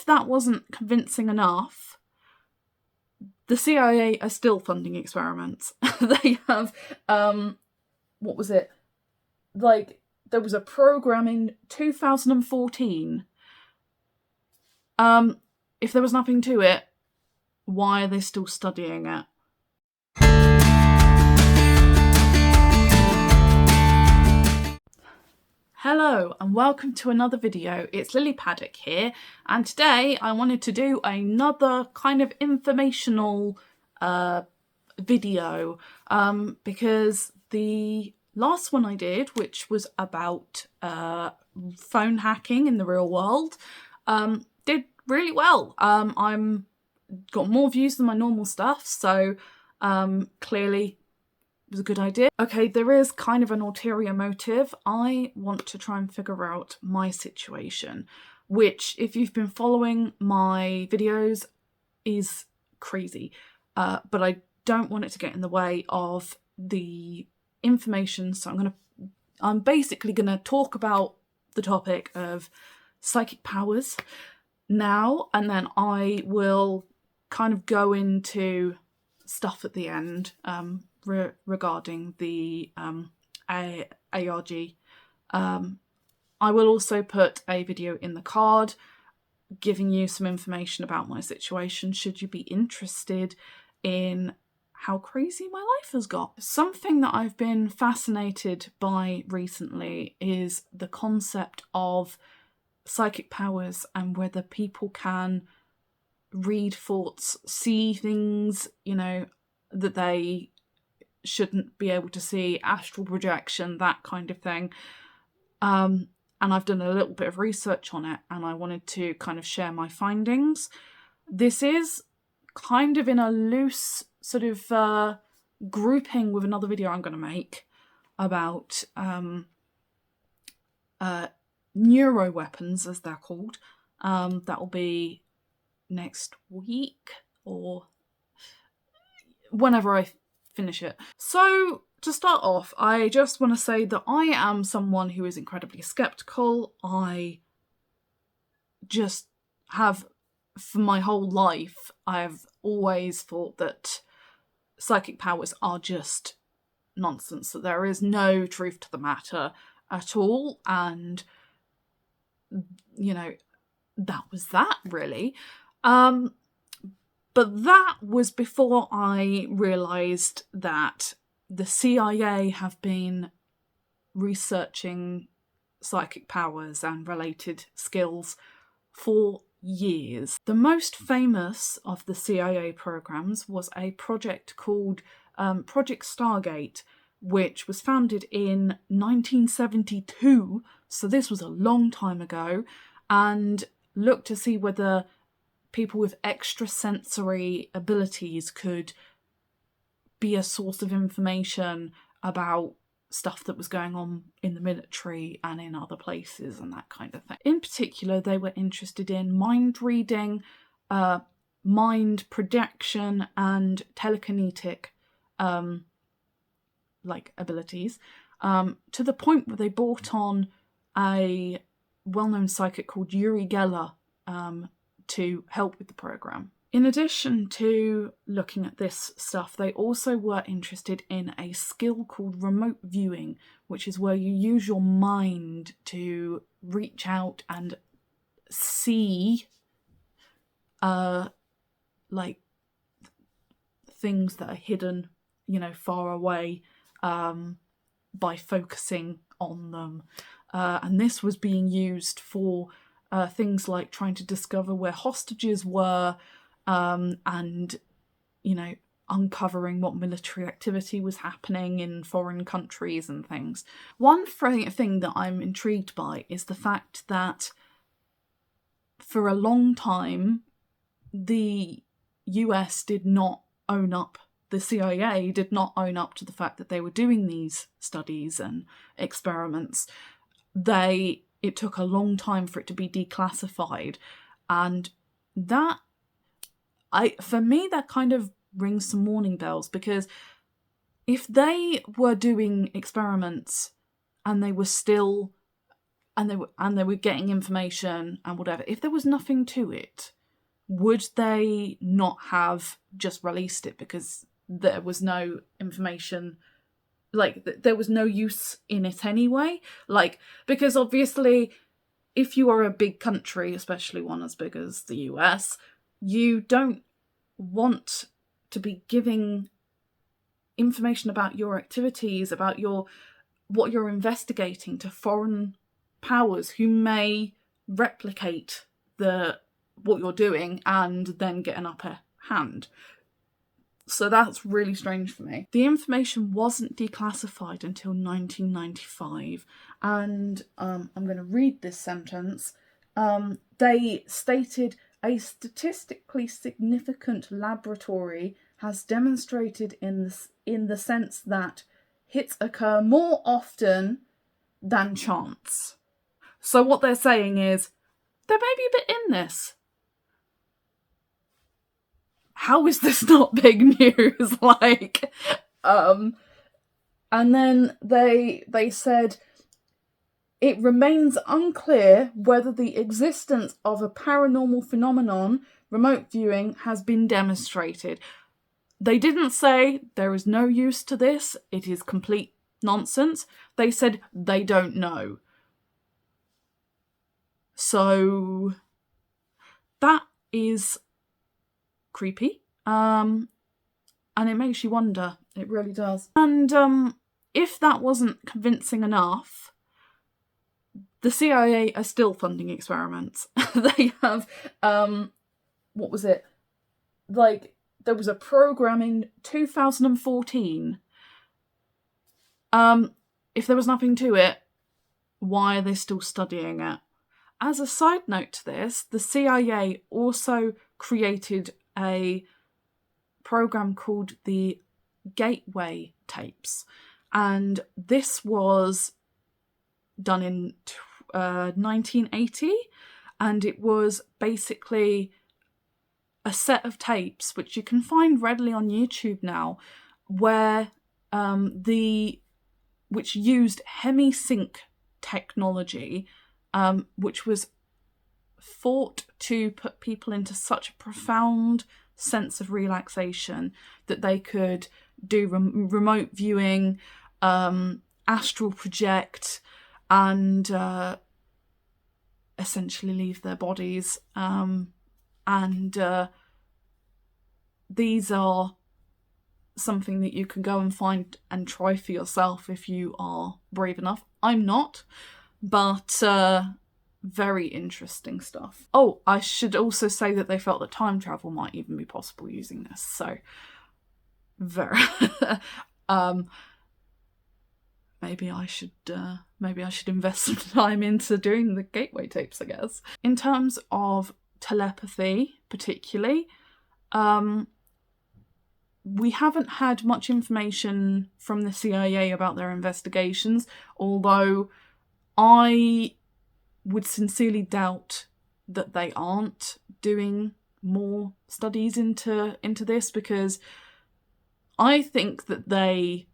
if that wasn't convincing enough, the CIA are still funding experiments. They have, what was it? Like, there was a program in 2014. If there was nothing to it, why are they still studying it? Hello and welcome to another video. It's Lily Paddock here, and today I wanted to do another kind of informational video because the last one I did, which was about phone hacking in the real world, did really well. I'm got more views than my normal stuff, so clearly it was a good idea. Okay, there is kind of an ulterior motive. I want to try and figure out my situation, which, if you've been following my videos, is crazy. But I don't want it to get in the way of the information, so I'm basically gonna talk about the topic of psychic powers now, and then I will kind of go into stuff at the end regarding the ARG. I will also put a video in the card giving you some information about my situation should you be interested in how crazy my life has got. Something that I've been fascinated by recently is the concept of psychic powers and whether people can read thoughts, see things, you know, that they shouldn't be able to see, astral projection, that kind of thing. And I've done a little bit of research on it, and I wanted to kind of share my findings. This is kind of in a loose sort of grouping with another video I'm going to make about neuro weapons, as they're called. That will be next week or whenever I finish it. So to start off, I just want to say that I am someone who is incredibly skeptical. I just have, for my whole life, I've always thought that psychic powers are just nonsense, that there is no truth to the matter at all, and you know, that was that really. But that was before I realised that the CIA have been researching psychic powers and related skills for years. The most famous of the CIA programs was a project called Project Stargate, which was founded in 1972, so this was a long time ago, and looked to see whether people with extrasensory abilities could be a source of information about stuff that was going on in the military and in other places and that kind of thing. In particular, they were interested in mind reading, mind projection, and telekinetic abilities, to the point where they brought on a well-known psychic called Uri Geller to help with the program. In addition to looking at this stuff, they also were interested in a skill called remote viewing, which is where you use your mind to reach out and see like things that are hidden, you know, far away, by focusing on them. And this was being used for things like trying to discover where hostages were, and, you know, uncovering what military activity was happening in foreign countries and things. One thing that I'm intrigued by is the fact that for a long time the US did not own up, the CIA did not own up to the fact that they were doing these studies and experiments. It took a long time for it to be declassified, and that, for me, that kind of rings some warning bells, because if they were doing experiments and they were still and they were getting information and whatever. If there was nothing to it, would they not have just released it because there was no information, like there was no use in it anyway? Like, because obviously if you are a big country, especially one as big as the US, you don't want to be giving information about your activities, about what you're investigating to foreign powers who may replicate what you're doing and then get an upper hand. So that's really strange for me. The information wasn't declassified until 1995, and I'm going to read this sentence. They stated, a statistically significant laboratory has demonstrated in the sense that hits occur more often than chance. So what they're saying is, there may be a bit in this. How is this not big news? Like, and then they said, it remains unclear whether the existence of a paranormal phenomenon, remote viewing, has been demonstrated. They didn't say there is no use to this, it is complete nonsense. They said they don't know. So that is creepy. And it makes you wonder. It really does. And if that wasn't convincing enough, the CIA are still funding experiments. They have, what was it? Like, there was a program in 2014. If there was nothing to it, why are they still studying it? As a side note to this, the CIA also created a program called the Gateway Tapes, and this was done in 1980, and it was basically a set of tapes which you can find readily on YouTube now, where which used hemi-sync technology, which was thought to put people into such a profound sense of relaxation that they could do remote viewing, astral project, and essentially leave their bodies. And these are something that you can go and find and try for yourself if you are brave enough. I'm not, but very interesting stuff. Oh, I should also say that they felt that time travel might even be possible using this. So very maybe I should invest some time into doing the Gateway Tapes, I guess. In terms of telepathy, particularly, we haven't had much information from the CIA about their investigations, although I would sincerely doubt that they aren't doing more studies into this, because I think that they,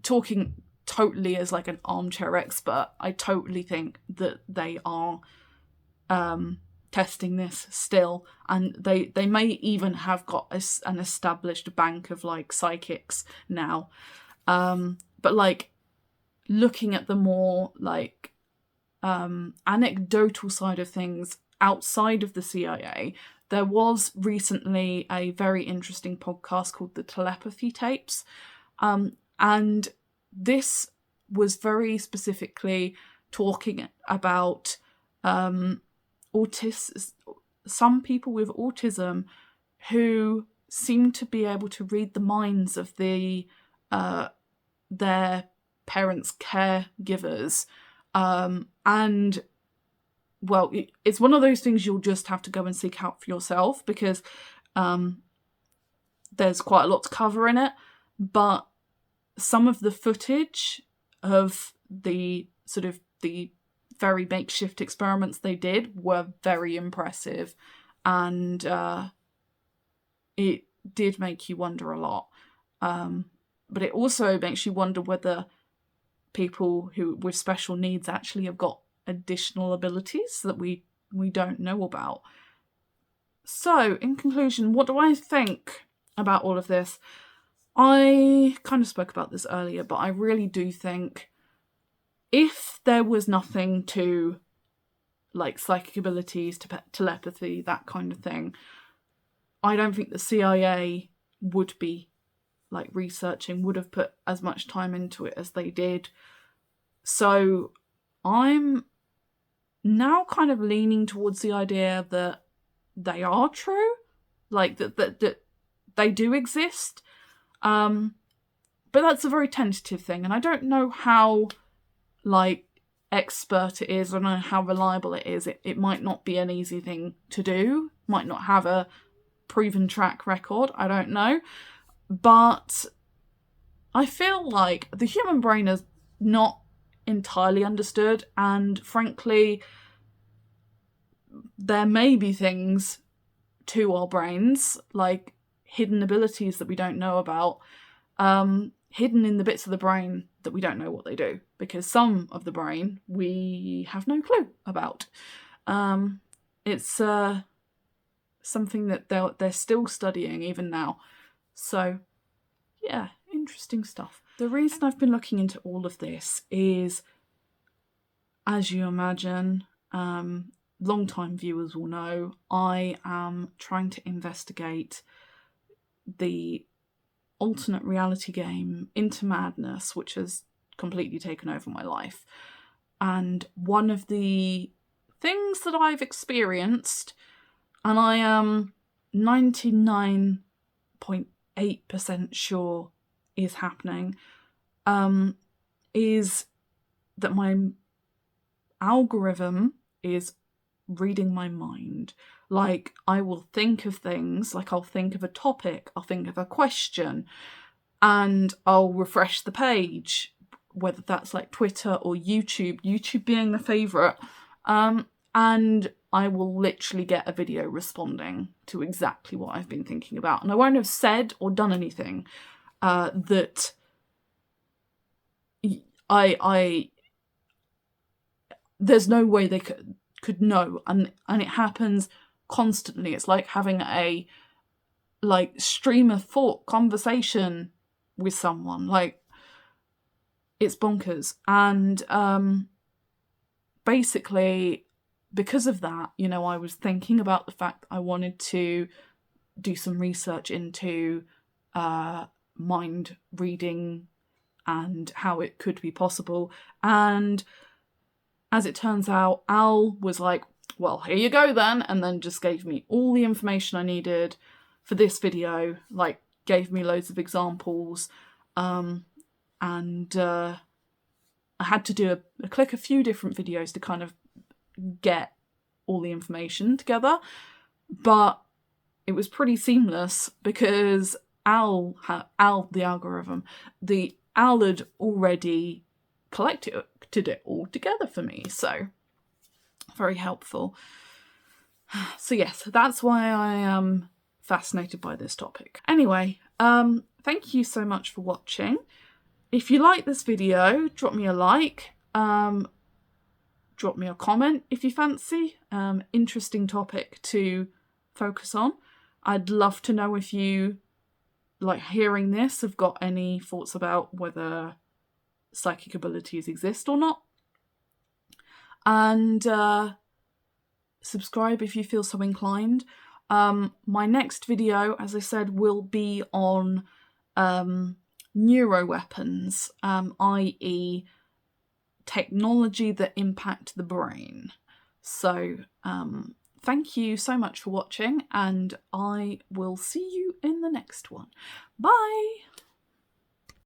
talking totally as like an armchair expert, I totally think that they are testing this still, and they may even have got an established bank of like psychics now, but like looking at the more like anecdotal side of things outside of the CIA, there was recently a very interesting podcast called the Telepathy Tapes, and this was very specifically talking about some people with autism who seem to be able to read the minds of their parents' caregivers, and well, it's one of those things you'll just have to go and seek out for yourself, because there's quite a lot to cover in it, but some of the footage of the sort of the very makeshift experiments they did were very impressive, and it did make you wonder a lot. But it also makes you wonder whether people who with special needs actually have got additional abilities that we don't know about. So, in conclusion, what do I think about all of this? I kind of spoke about this earlier, but I really do think if there was nothing to, like, psychic abilities, to telepathy, that kind of thing, I don't think the CIA would be, like, researching, would have put as much time into it as they did. So I'm now kind of leaning towards the idea that they are true, like that they do exist. But that's a very tentative thing, and I don't know how, like, expert it is, I don't know how reliable it is. It might not be an easy thing to do, might not have a proven track record, I don't know. But I feel like the human brain is not entirely understood, and frankly, there may be things to our brains, like hidden abilities that we don't know about, hidden in the bits of the brain that we don't know what they do, because some of the brain we have no clue about. It's something that they're still studying even now. So yeah, interesting stuff. The reason I've been looking into all of this is, as you imagine, long-time viewers will know, I am trying to investigate the alternate reality game Into Madness, which has completely taken over my life. And one of the things that I've experienced, and I am 99.8% sure is happening, is that my algorithm is reading my mind. Like, I will think of things, like I'll think of a topic, I'll think of a question, and I'll refresh the page, whether that's like Twitter or YouTube being the favourite, and I will literally get a video responding to exactly what I've been thinking about. And I won't have said or done anything that I there's no way they could know, and it happens constantly. It's like having a, like, stream of thought conversation with someone. Like, it's bonkers. And basically, because of that, you know, I was thinking about the fact that I wanted to do some research into mind reading and how it could be possible. And as it turns out, Al was like, well, here you go then, and then just gave me all the information I needed for this video, like gave me loads of examples, and I had to click a few different videos to kind of get all the information together, but it was pretty seamless because Al, the algorithm, Al had already collected it all together for me, so very helpful. So yes, that's why I am fascinated by this topic. Anyway, thank you so much for watching. If you like this video, drop me a like, drop me a comment if you fancy. Interesting topic to focus on. I'd love to know if you, like hearing this, have got any thoughts about whether psychic abilities exist or not. And subscribe if you feel so inclined. My next video, as I said, will be on neuroweapons, i.e. technology that impact the brain. So thank you so much for watching, and I will see you in the next one. Bye!